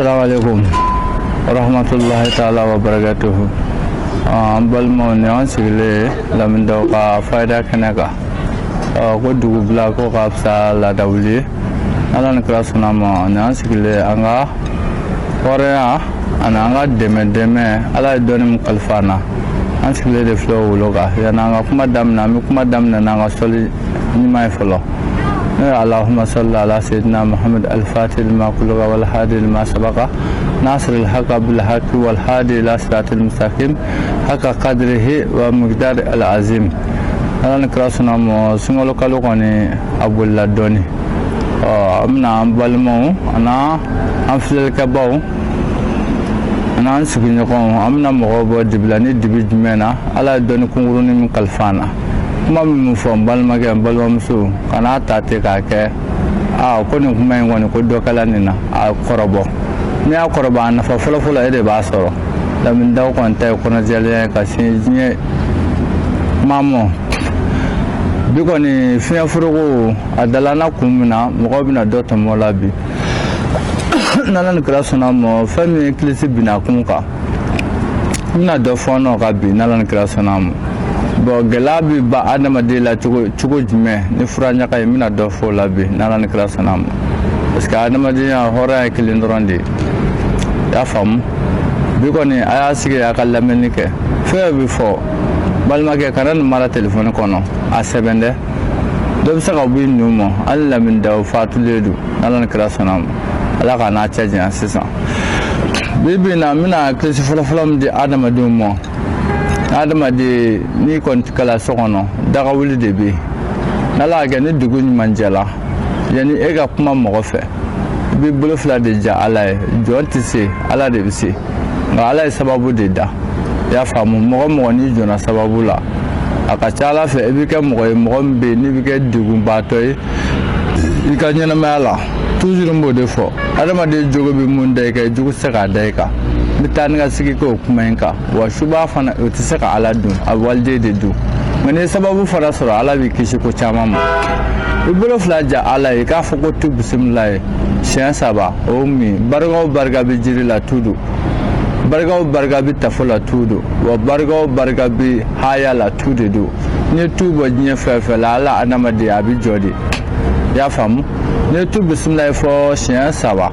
Assalamualaikum warahmatullahi ta'ala wabarakatuh. Balmo ne an sigile laminda ka faida kanaka ko dugu bla ko kapsa la dawli alan krasuna ma ne an sigile anga korea ana anga deme ala donim kalfana an sigile de flow loga ya nanga kuma damna mi kuma damna nanga soli ni mai folo. اللهم صل على سيدنا محمد الفاتح لما قلق والهادي لما سبق ناصر الحق بالحق والهادي إلى صراط المستقيم حق قدره ومقدار العظيم. أنا نكراسنا مو سنغلو كالوكاني أبو اللدوني أمنا أمبالمو أنا أمفلل كباو أنا أنسكين يقوم أمنا مغوبو دبلاني دبجمنا على دوني كنغروني من كالفانا kuma min fɔ n balimakɛ n balimamuso kana ta ten k'a kɛ ko nin kuma in kɔni ko dɔ kɛla nin na a kɔrɔbɔ n'i y'a kɔrɔbɔ a nafa fɔlɔfɔlɔ e de b'a sɔrɔ lamindaw kɔni ta ye kɔnɔjɛlenya ye ka sin diɲɛ maa mɔ bi kɔni fiɲɛ foroko a dalana kun min na mɔgɔw bɛna dɔ tɔmɔ la bi n'ala ni kira sɔnna mɔ fɛn min ye kilisi binna kun kan n bɛna dɔ fɔ nɔ ka bi n'ala ni kira sɔnna mɔ bon gɛlɛya bɛ ba adamaden la cogo jumɛn ni fura ɲaga ye n bɛna dɔ fɔ o la bi n'ala ni kira sɔnna ma parce que adamadenya hɔrɔnya ye kelen dɔrɔn de ye i y'a faamu bi kɔni a y'a sigi a ka lamɛnni kɛ fɛn bɛ fɔ balimakɛ kana nin mara telefɔni kɔnɔ a sɛbɛn dɛ dɔ bɛ se ka bɔ i nu ma hali lamindaw fatulen don n'ala ni kira sɔnna ma ala ka n'a cɛ janya sisan bi bi in na n bɛna kilisi fɔlɔfɔlɔ min di adamadenw ma adamaden n'i kɔni kala so kɔnɔ daga wuli de bɛ yen n'ala y'a kɛ ni dugu ɲuman jɛla yanni e ka kuma mɔgɔ fɛ i b'i bolo fila de ja ala ye jɔn tɛ se ala de bɛ se nka ala ye sababu de da i y'a faamu mɔgɔ mɔgɔ n'i jɔnna sababu la a ka ca ala fɛ i bɛ kɛ mɔgɔ ye mɔgɔ min bɛ yen n'i bɛ kɛ degunbaatɔ ye i ka ɲɛnamaya la toujours n b'o de fɔ adamaden jogo bɛ mun da i kan jugu tɛ se k'a da i kan n bɛ taa ni ka sigi kɛ o kuma in kan wa suba fana o tɛ se ka ala dun a waliden de dun nka n'i ye sababu fana sɔrɔ ala b'i kisi ko caman ma i bolo fila ja ala ye i k'a fɔ ko tu bisimila ye siɲɛ 3 o min barikaw barika bɛ jiri la tu don barikaw barika bɛ tafo la tu don wa barikaw barika bɛ haya la tu de don n'i ye tu bɔ diɲɛ fɛn fɛn la ala adamaden a bɛ jɔ de i y'a faamu n'i ye tu bisimila ye fɔ siɲɛ 3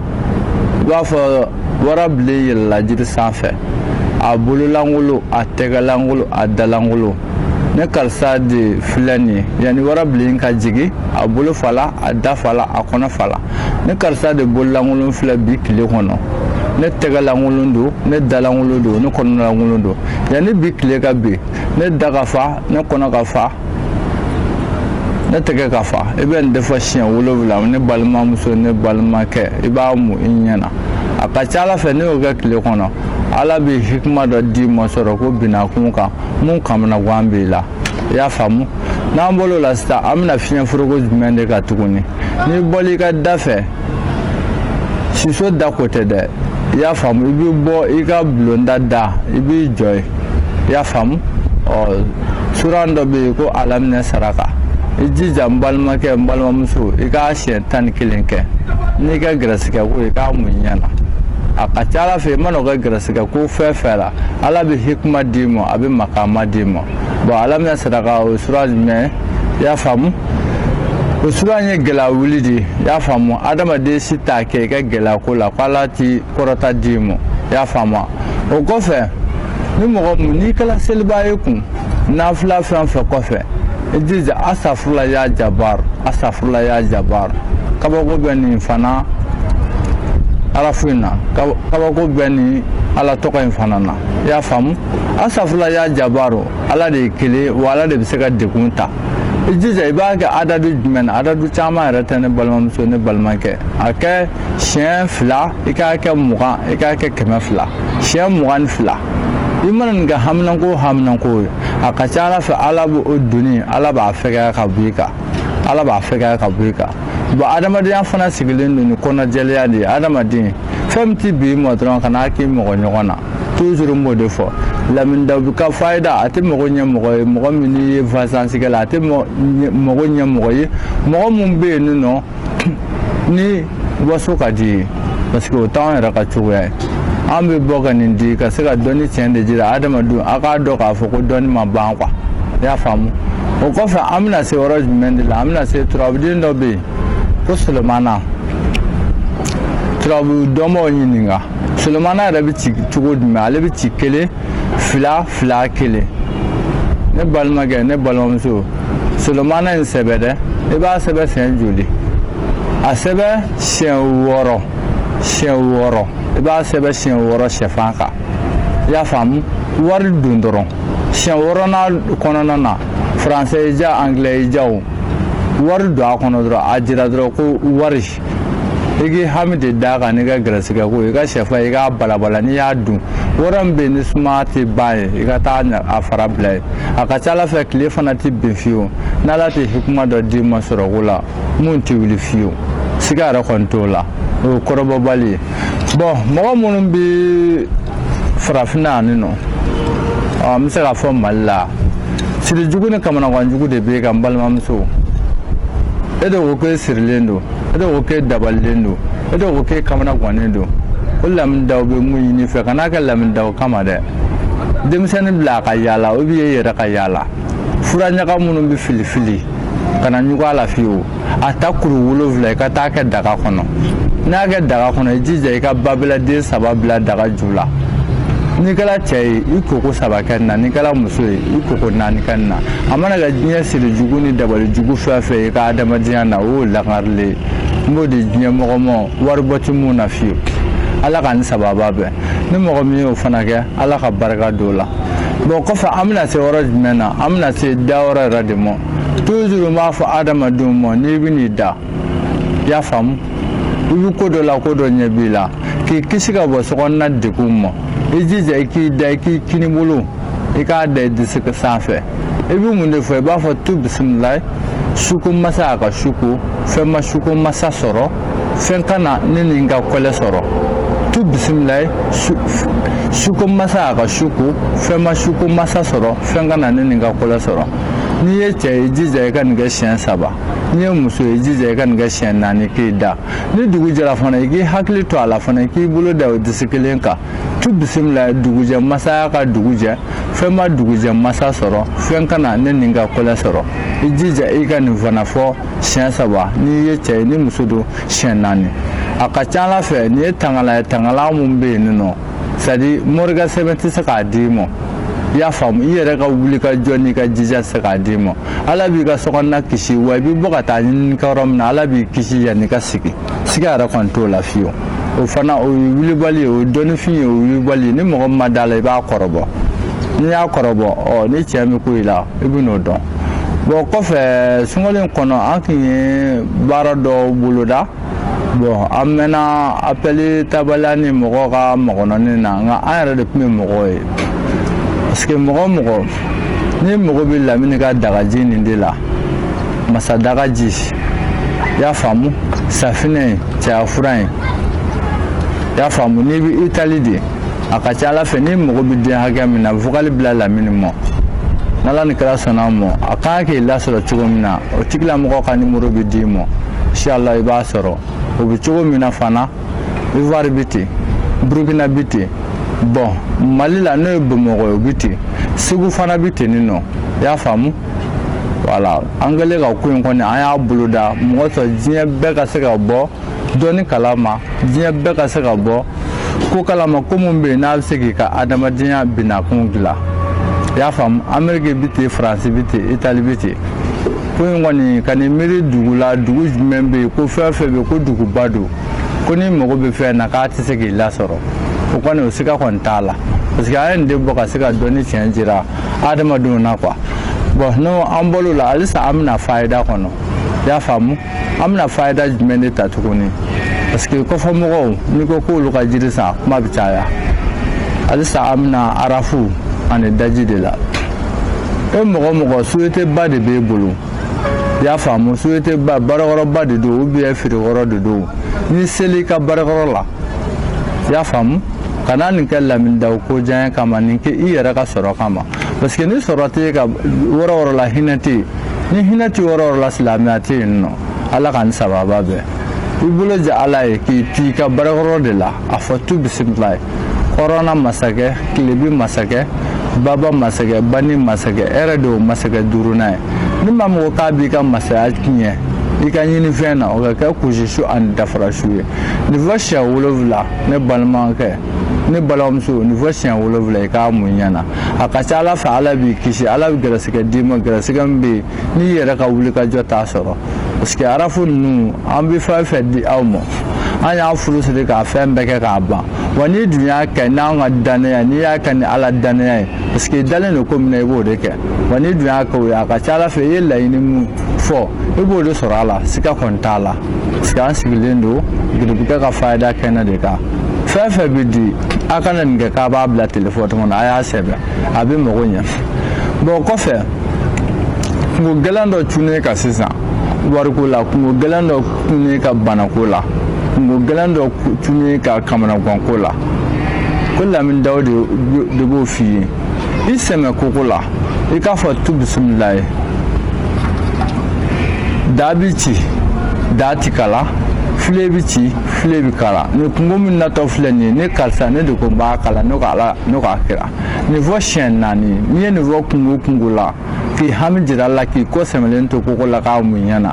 i b'a fɔ wara bilen yɛlɛla jiri sanfɛ a bololankolo a tɛgɛlankolo a dalankolo ne karisa de filɛ nin ye yanni wara bilen ka jigin a bolo fala a da fala a kɔnɔ fala ne karisa de bololankolon filɛ bi tile kɔnɔ ne tɛgɛlankolon don ne dalankolo don ne kɔnɔlankolon don yanni bi tile ka bin ne da ka fa ne kɔnɔ ka fa ne tɛgɛ ka fa i bɛ nin de fɔ siɲɛ 7 ne balimamuso ne balimakɛ i b'a mu i ɲɛna a ka ca ala fɛ ne y'o kɛ tile kɔnɔ ala bɛ hikima dɔ di ma sɔrɔ ko binna kun kan mun kamana gan b'i la i y'a faamu n'an bɔr'o la sisan an bɛna fiɲɛ foroko jumɛn de kan tuguni n'i bɔl'i ka da fɛ siso da ko tɛ dɛ i y'a faamu i bɛ bɔ i ka bulonda da i b'i jɔ ye i y'a faamu suran dɔ bɛ yen ko alaminɛ saraka i jija n balimakɛ n balimamuso i k'a siɲɛ 11 kɛ n'i ka gɛrɛsɛgɛ ko i k'a mun ɲɛna a ka ca ala fɛ i mana o kɛ gɛrɛsɛgɛ ko fɛn fɛn la ala bɛ hikima d'i ma a bɛ makama d'i ma bon ala bɛna saraka o sura jumɛn i y'a faamu o sura in ye gɛlɛya wuli de i y'a faamu adamaden si t'a kɛ i ka gɛlɛya ko la ko ala ti kɔrɔta d'i ma i y'a faamu o kɔfɛ ni mɔgɔ min n'i kɛla seliba ye kun nafila fɛn fɛn kɔfɛ i jija asafurula ya jabar asafurula ya jabar kabako bɛ nin fana arafu in na kabako bɛ nin ala tɔgɔ in fana na i y'a faamu asafurula ya jabaro ala de ye kelen wa ala de bɛ se ka degun ta i jija i b'a kɛ adadu jumɛn na adadu caman yɛrɛ tɛ ne balimamuso ne balimakɛ a kɛ siɲɛ 2 i k'a kɛ 20 i k'a kɛ 200 siɲɛ 22 i mana nin kɛ haminanko ye a ka ca ala fɛ ala b'o donni ala b'a fɛgɛya ka bɔ i kan ala b'a fɛgɛya ka bɔ i kan bon adamadenya fana sigilen don ni kɔnɔjɛlenya de ye adamaden fɛn min tɛ bin i ma dɔrɔn ka n'a k'i mɔgɔ ɲɔgɔn na toujours n b'o de fɔ lamindaw ka fayida a tɛ mɔgɔ ɲɛ mɔgɔ ye mɔgɔ min n'i ye vasansigɛ la a tɛ mɔgɔ ɲɛ mɔgɔ ye mɔgɔ min bɛ yen nɔ ni waso ka di ye parce que o t'anw yɛrɛ ka cogoya ye an bɛ bɔ ka nin di ka se ka dɔnni tiɲɛ de jira adamadenw a k'a dɔn k'a fɔ ko dɔnni ma ban quoi i y'a faamu o kɔfɛ an bɛna se yɔrɔ jumɛn de la an bɛna se turabuden dɔ bɛ yen ko Sulemana turabu dɔnbaaw ɲininka Sulemana yɛrɛ bɛ ci cogo jumɛn ale bɛ ci 1 2 2 1 ne balimakɛ ne balimamuso Sulemana in sɛbɛ dɛ i b'a sɛbɛ siɲɛ joli a sɛbɛ siɲɛ 6 i b'a sɛbɛ siɲɛ 6 sɛfan kan i y'a faamu wari don dɔrɔn siɲɛ 6nan kɔnɔna na français y'i diya anglais y'i diya o wari don a kɔnɔ dɔrɔn a jira dɔrɔn ko wari i k'i hami de d'a kan n'i ka gɛrɛsɛgɛ ko i ka sɛfan i k'a balabala n'i y'a dun wari min bɛ yen ni sumaya tɛ ban ye i ka taa a fara bila ye a ka ca ala fɛ tile fana tɛ bin fiyewu n'ala tɛ hikima dɔ d'i ma sɔrɔko la mun tɛ wuli fiyewu siga yɛrɛ kɔni t'o la o ye kɔrɔbɔbali ye bon mɔgɔ minnu bɛ farafinna yan nin nɔ n bɛ se k'a fɔ mali la sirijugu ni kamanaganjugu de bɛ yen ka n balimamuso e de ko k'e sirilen don e de ko k'e dabalilen don e de ko k'e kamanagannen don o lamindaw bɛ mun ɲini fɛ kana kɛ lamindaw kama dɛ denmisɛnnin bila a ka yaala o bɛ e yɛrɛ ka yaala fura ɲaga minnu bɛ filifili kana ɲugu a la fiyewu a ta kuru 7 i ka taa kɛ daga kɔnɔ n'a kɛ daga kɔnɔ i jija i ka babiladen 3 bila daga ju la n'i kɛra cɛ ye i koko 3 kɛ nin na n'i kɛra muso ye i koko 4 kɛ nin na a mana kɛ diɲɛ sirijugu ni dabalijugu fɛn fɛn i ka adamadenya na o y'o langarilen n b'o di diɲɛ mɔgɔ ma wari bɔ ti mun na fiyewu ala ka ni sababa bɛɛ ni mɔgɔ min y'o fana kɛ ala ka barika don o la bon kɔfɛ an bɛna se yɔrɔ jumɛn na an bɛna se dayɔrɔ yɛrɛ de ma toujours n b'a fɔ adamadenw ma n'i bɛ n'i da i y'a faamu i bɛ ko dɔ la ko dɔ ɲɛ b'i la k'i kisi ka bɔ sokɔnɔna degun ma i jija i k'i da i k'i kini bolo i k'a da i disi sanfɛ i bɛ mun de fɔ i b'a fɔ tu bisimilayi suko masa a ka suko fɛn ma suko masa sɔrɔ fɛn ka na ne ni n ka kɔlɛ sɔrɔ tu bisimilayi suko masa a ka suko fɛn ma suko masa sɔrɔ fɛn ka na ne ni n ka kɔlɛ sɔrɔ n'i ye cɛ ye i jija i ka nin kɛ siɲɛ 3 n'i ye muso ye i jija i ka nin kɛ siɲɛ 4 k'i da ni dugu jɛra fana i k'i hakili to a la fana i k'i bolo da o disi kelen kan tu bisimila dugujɛ masaya ka dugujɛ fɛn ma dugujɛ masa sɔrɔ fɛn ka na ne ni n ka kɔlɛ sɔrɔ i jija i ka nin fana fɔ siɲɛ 3 n'i ye cɛ ye ni muso don siɲɛ 4 a ka ca ala fɛ n'i ye tangala ye tangala mun bɛ yen nɔ c'est à dire morika sɛbɛn tɛ se k'a d'i ma i y'a faamu i yɛrɛ ka wuli ka jɔ n'i ka jija tɛ se k'a d'i ma ala b'i ka sokɔnɔna kisi wa i bɛ bɔ ka taa ɲinini kɛ yɔrɔ min na ala b'i kisi yanni ka sigi siga yɛrɛ kɔni t'o la fiyewu o fana o ye wulibali ye o ye dɔnnifin ye o ye wulibali ye ni mɔgɔ min ma da la i b'a kɔrɔbɔ n'i y'a kɔrɔbɔ ni cɛ min ko i la i bɛ n'o dɔn bon kɔfɛ sunkalo in kɔnɔ an tun ye baara dɔw boloda bon an mɛnna appeli tabaliya ni mɔgɔw ka mɔgɔnɔni na nka an yɛrɛ de tun bɛ mɔgɔw ye parce que mɔgɔ o mɔgɔ ni mɔgɔ bɛ lamini ka dagaji nin de la masa dagaji i y'a faamu safinɛ in cɛya fura in i y'a faamu n'i bɛ itali de a ka ca ala fɛ ni mɔgɔ bɛ den hakɛ min na vokali bila lamini ma n'ala ni kɛra sɔnna ma a kan k'i lasɔrɔ cogo min na o tigilamɔgɔ ka nimoro bɛ d'i ma inshallah i b'a sɔrɔ o bɛ cogo min na fana ivoire bɛ ten burukina bɛ ten bon mali la n'o ye bamakɔ ye o bɛ ten segu fana bɛ ten nin nɔ i y'a faamu voilà an kɛlen ka ko in kɔni an y'a boloda mɔgɔ tɔ diɲɛ bɛɛ ka se ka bɔ dɔnni kalama diɲɛ bɛɛ ka se ka bɔ ko kalama ko mun bɛ yen n'a bɛ se k'i ka adamadenya binakun dilan i y'a faamu ameriki bɛ ten faransi bɛ ten itali bɛ ten ko in kɔni ka nin miiri dugu la dugu jumɛn bɛ yen ko fɛn fɛn bɛ yen ko duguba don ko ni mago bɛ fɛn na k'a tɛ se k'i lasɔrɔ o kɔni o siga kɔni t'a la parce que an ye nin de bɔ ka se ka dɔnni tiɲɛ jira adamadenw na quoi bon n'o an bɔr'o la halisa an bɛna fayida kɔnɔ i y'a faamu an bɛna fayida jumɛn de ta tuguni parce que kɔfɛmɔgɔw n'i ko k'olu ka jiri san kuma bɛ caya halisa an bɛna arafu ani daji de la e mɔgɔ mɔgɔ société ba de b'e bolo i y'a faamu société ba baarakɔrɔba de don ou bien feerekɔrɔ de don n'i seli i ka baarakɔrɔ la i y'a faamu kana nin kɛ laminida ko diya kama nin kɛ i yɛrɛ ka sɔrɔ kama parce que ni sɔrɔ tɛ ka yɔrɔ o yɔrɔ la hinɛ tɛ yen ni hinɛ tɛ yɔrɔ o yɔrɔ la silamɛya tɛ yen nɔ ala ka ni sababa bɛɛ i bolo ja ala ye k'i to i ka baarakɔrɔ de la a fɔ tu bisimila ye kɔrɔna masakɛ kilebi masakɛ baba masakɛ bani masakɛ ɛrɛ de o masakɛ duurunan ye ni maa min ko k'a b'i ka masaya tiɲɛ i ka ɲinifɛn na o ka kɛ kusisu ani dafarasu ye nin fɔ siɲɛ 7 ne balimakɛ ne balimamuso nin fɔ siɲɛ 7 i k'a mun ɲɛna a ka ca ala fɛ ala b'i kisi ala bɛ gɛrɛsɛgɛ d'i ma gɛrɛsɛgɛ min bɛ yen n'i yɛrɛ ka wuli ka jɔ t'a sɔrɔ parce que arafu ninnu an bɛ fɛn fɛn di aw ma an y'a furu siri k'a fɛn bɛɛ kɛ k'a ban wa n'i dun y'a kɛ n'an ka danaya n'i y'a kɛ ni ala danaya ye parce que i dalen don ko min na i b'o de kɛ wa n'i dun y'a kɛ o ye a ka ca ala fɛ i ye laɲini min fɔ i b'o de sɔrɔ a la siga kɔni t'a la parce que an sigilen don giribukɛ ka fayida kɛnɛ de kan fɛn fɛn bɛ di a kana nin kɛ k'a b'a bila telefɔni kɔnɔ a y'a sɛbɛn a bɛ mago ɲɛ bon kɔfɛ kungo gɛlɛn dɔ cunnen kan sisan wariko la kungo gɛlɛn dɔ cunnen ka banako la kungo gɛlɛn dɔ cunnen ka kamanaganko la ko Lamini Dawu de b'o f'i ye i sɛmɛ koko la i k'a fɔ tu bisimila ye da bi ci da ti kala file bi ci file bi kala ni kungo min natɔ filɛ nin ye ne karisa ne de ko n b'a kala ne k'a kɛra nin fɔ siɲɛ 4 n'i ye nin fɔ kungo la k'i hami jira la k'i kɔ sɛmɛlen to koko la k'a mun ɲɛna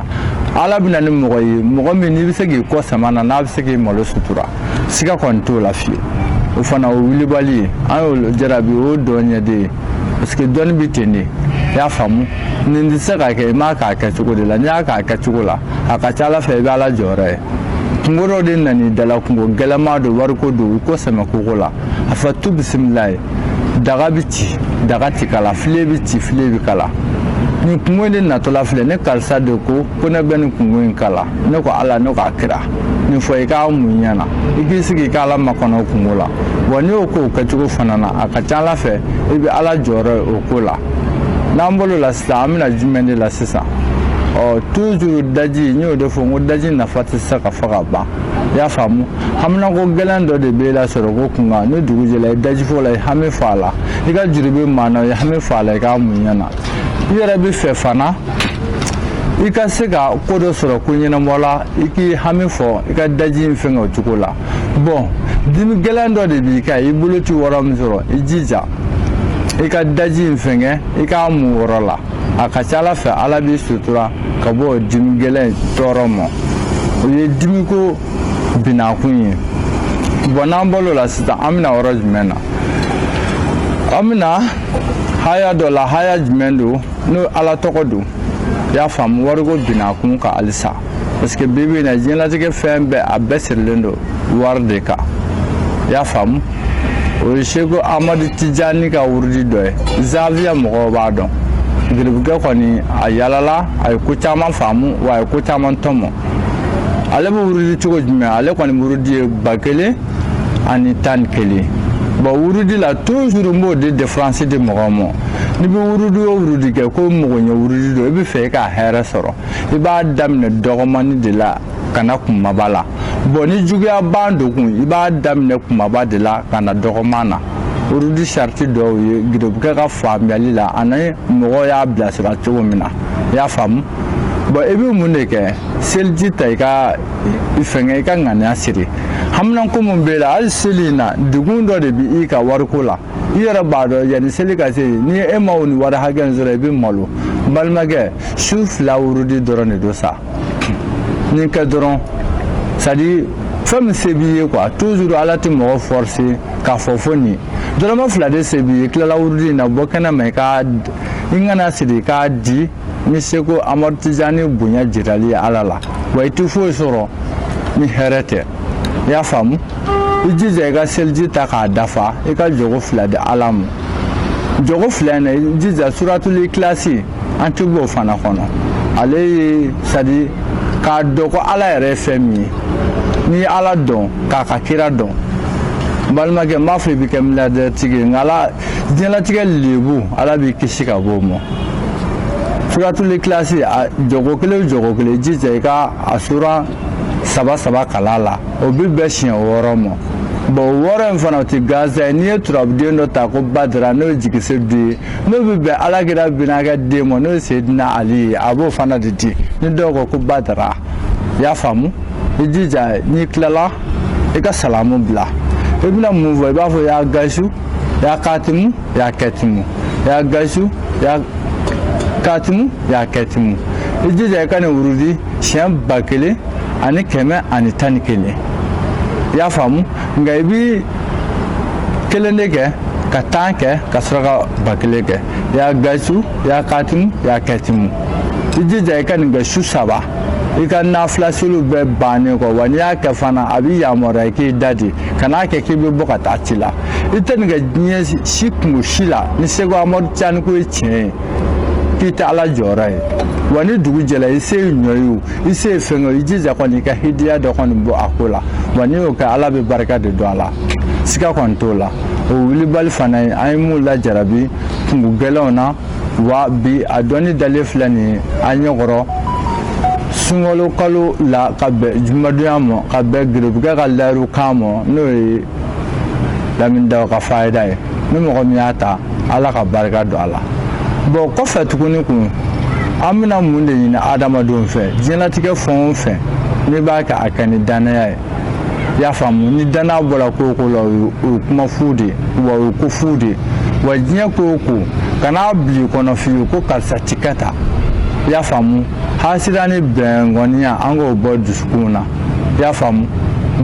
ala bɛna ni mɔgɔ ye mɔgɔ min n'i bɛ se k'i kɔ sɛmɛ na n'a bɛ se k'i malo sutura siga kɔni t'o la fiyewu o fana o wulibali ye an y'o jarabi o dɔ ɲɛden ye parce que dɔnni bɛ ten de i y'a faamu nin tɛ se ka kɛ i m'a k'a kɛ cogo de la n'i y'a k'a kɛ cogo la a ka ca ala fɛ i bɛ ala jɔyɔrɔ ye kungo dɔ de nana i dala kungo gɛlɛma don wariko don i ko sɛmɛ koko la a fɔ tu bisimila ye daga bi ci daga ti kala file bi ci file bi kala nin kungo in de natɔla filɛ ne karisa de ko ne bɛ nin kungo in kala ne ko ala ne k'a kira nin fɔ i k'a mun ɲɛna i k'i sigi i k'ala makɔnɔ o kungo la wa n'i y'o k'o kɛcogo fana na a ka ca ala fɛ i bɛ ala jɔyɔrɔ ye o ko la n'an bolo la sisan an bɛna jumɛn de la sisan toujours daji n y'o de fɔ n ko daji nafa tɛ se ka fɔ ka ban i y'a faamu haminako gɛlɛn dɔ de b'e la sɔrɔ ko kunkan ni dugu jɛra i daji fɔ la i hami fɔ a la i ka juru bɛ maa na i hami fɔ a la i k'a mun ɲɛna i yɛrɛ bɛ fɛ fana i ka se ka ko dɔ sɔrɔ ko ɲɛnabɔ la i k'i hami fɔ i ka daji in fɛngɛ o cogo la bon dimi gɛlɛn dɔ de b'i kan i bolo ti wɔrɔ min sɔrɔ i jija i ka daji in fɛngɛ i k'a mun wɔrɔ la a ka ca ala fɛ ala b'i sutura ka bɔ o dimi gɛlɛn tɔɔrɔ ma o ye dimi ko binakun ye bon n'an bɔr'o la sisan an bɛna yɔrɔ jumɛn na an bɛna haya dɔ la haya jumɛn don n'o ala tɔgɔ don i y'a faamu wariko binakun kan halisa parce que bi bi in na diɲɛlatigɛ fɛn bɛɛ a bɛɛ sirilen don wari de kan i y'a faamu o ye seko amadu tijani ka wurudi dɔ ye zaviya mɔgɔw b'a dɔn giribukɛ kɔni a yalala a ye ko caman faamu wa a ye ko caman tɔmɔ ale bɛ wurudi cogo jumɛn ale kɔni wurudi ye 1011 bon wurudi la toujours n b'o de différence di mɔgɔw ma n'i bɛ wurudi o wurudi kɛ ko mɔgɔ ɲɛ wurudi don i bɛ fɛ i ka hɛrɛ sɔrɔ i b'a daminɛ dɔgɔmani de la ka na kumaba la bon ni juguya ban don kun i b'a daminɛ kumaba de la ka na dɔgɔman na wurudi sariti dɔw ye giribukɛ ka faamuyali la ani mɔgɔw y'a bilasira cogo min na i y'a faamu bon i bɛ mun de kɛ seliji ta i ka fɛngɛ i ka ŋaniya siri haminako min b'e la hali seli in na degun dɔ de bɛ i ka wariko la i yɛrɛ b'a dɔn yanni seli ka se ni e ma o ni wari hakɛ in sɔrɔ i bɛ malo n balimakɛ su 2 wurudi dɔrɔn de don sa nin kɛ dɔrɔn c'est à dire fɛn min se b'i ye quoi toujours ala tɛ mɔgɔ forcer k'a fɔ fo nin dɔrɔmɛ 2 de se b'i ye tilala wurudi in na bɔ kɛnɛ ma i kana siri i k'a di ni seko amadu tijani bonya jirali ye ala la wa i tɛ foyi sɔrɔ ni hɛrɛ tɛ i y'a faamu i jija i ka seliji ta k'a dafa i ka jogo 2 di ala ma jogo 2 in na i jija suratul ikilasi an tɛ b'o fana kɔnɔ ale ye c'est à dire k'a dɔn ko ala yɛrɛ ye fɛn min ye n'i ye ala dɔn k'a ka kira dɔn n balimakɛ n b'a fɔ i bɛ kɛ miliyardɛri tigi ye nka ala diɲɛlatigɛ lebu ala b'i kisi ka bɔ o ma suratul ikilasi a jogo kelen o jogo kelen i jija i ka a sura 3 kala la o bɛ bɛn siɲɛ 6 ma bon 6 in fana o tɛ gansan ye n'i ye turabuden dɔ ta ko badara n'o ye jigisedu ye n'o bɛ bɛn alakira binakɛ den ma n'o ye seyidina ali ye a b'o fana de di ni dɔw ko badara i y'a faamu i jija n'i tilala i ka salamu bila i bɛna mun fɔ i b'a fɔ ya gasu ya katimu ya ketimu ya gasu ya katimu ya ketimu i jija i ka nin wurudi siɲɛ 1000 ani 111 i y'a faamu nka i bi kelen de kɛ ka 10 kɛ ka sɔrɔ ka 1000 kɛ ya gasu ya katimu ya ketimu i jija i ka nin kɛ su 3 i ka nafilasilu bɛɛ bannen kɔ wa n'i y'a kɛ fana a bɛ yamaruya i k'i da di kan'a kɛ k'i bɛ bɔ ka taa ci la i tɛ nin kɛ diɲɛ si kungo si la ni Seko Amadu Cani ko ye tiɲɛ ye k'i tɛ Ala jɔyɔrɔ ye wa ni dugu jɛla i se ye ɲɔ ye o i se ye fɛn o i jija kɔni i ka hidiya dɔ kɔni bɔ a ko la wa n'i y'o kɛ Ala bɛ barika de don a la siga kɔni t'o la o wulibali fana ye an ye mun lajarabi kungo gɛlɛnw na wa bi a dɔnni dalen filɛ nin ye an ɲɛkɔrɔ sunkalo kalo la ka bɛn jumadonya ma ka bɛn gerebukɛ ka layiru kan ma n'o ye Lamini Dawu ka fayida ye ni mɔgɔ min y'a ta Ala ka barika don a la bon kɔfɛ tuguni kun an bɛna mun de ɲini adamadenw fɛ diɲɛlatigɛ fɛn o fɛn n'i b'a kɛ a kɛ ni danaya ye i y'a faamu ni danaya bɔra ko o ko la o ye kuma fu de ye wa o ye ko fu de ye wa diɲɛ ko o ko kana bila i kɔnɔ fiyewu ko karisa ti kɛ tan i y'a faamu hasira ni bɛngɔniya an k'o bɔ dusukun na i y'a faamu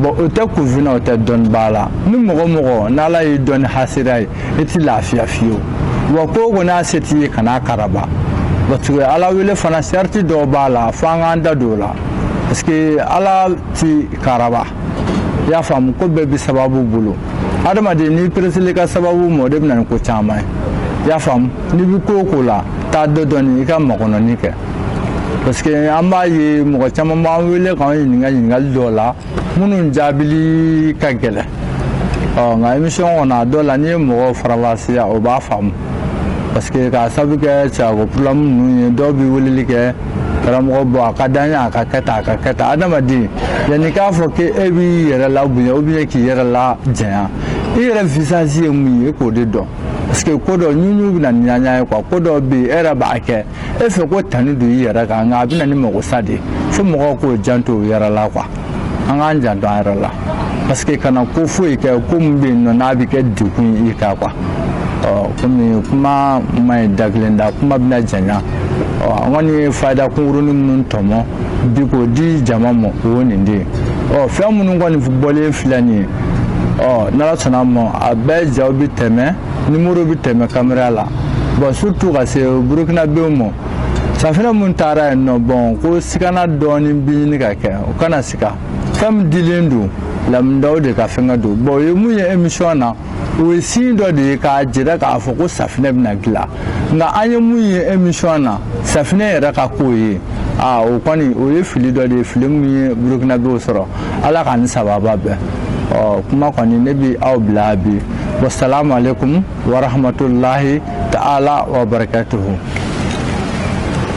bon o tɛ kunfinna o tɛ dɔnnibaa la ni mɔgɔ mɔgɔ n'Ala y'i dɔn ni hasira ye i ti lafiya fiyewu wa ko o ko n'a se t'i ye kana karaba parce que Ala wele fana sariti dɔw b'a la fo an k'an da don o la parce que Ala ti karaba i y'a faamu ko bɛɛ bi sababu bolo adamaden n'i pereseli ka sababu ma o de bɛ na ni ko caman ye i y'a faamu n'i bi ko o ko la taa dɔ dɔɔni i ka makɔnɔni kɛ parce que an b'a ye mɔgɔ caman b'an wele k'an ɲininka ɲininkali dɔw la minnu jaabili ka gɛlɛn nka émission kɔnɔ a dɔw la n'i ye mɔgɔw farafasiya o b'a faamu parce que k'a sabu kɛ cɛko problème ninnu ye dɔw bɛ weleli kɛ karamɔgɔ bɔ a ka d'an ye a ka kɛ tan a ka kɛ tan adamaden yanni k'a fɔ k'e b'i yɛrɛ la bonya ou bien k'i yɛrɛ la janya i yɛrɛ visage ye mun ye e k'o de dɔn parce que ko dɔ ɲuɲu bɛ na ni ɲaɲa ye quoi ko dɔ bɛ yen e yɛrɛ b'a kɛ e fɛ ko tani don i yɛrɛ kan nka a bɛ na ni magosa de ye fo mɔgɔw k'o janto u yɛrɛ la quoi an k'an janto an yɛrɛ la parce que kana ko foyi kɛ ko min bɛ yen nɔ n'a bɛ kɛ degun ye i kan quoi komi kuma ma ye da kelen da kuma bɛna janya an kɔni ye fayida kunkurunin minnu tɔmɔ bi k'o di jama ma o ye nin de ye fɛn minnu kɔni bɔlen filɛ nin ye n'Ala sɔnna ma a bɛɛ jaw bɛ tɛmɛ numéro bɛ tɛmɛ caméra la bon surtout ka se burukinabenw ma safinɛ mun taara yen nɔ bon ko sigana dɔɔni bɛ ɲini ka kɛ o kana siga fɛn min dilen don Lamini Dawu de ka fɛngɛ don bon o ye mun ye émission na o ye signe dɔ de ye k'a jira k'a fɔ ko safinɛ bɛna dilan nka an ye mun ye émission na safinɛ yɛrɛ ka k'o ye o kɔni o ye fili dɔ de ye fili min ye burukinabenw sɔrɔ Ala ka ni sababa bɛn kuma kɔni ne bɛ aw bila bi wassalamu alaikum wa rahmatullahi ta'ala wa barakatuhu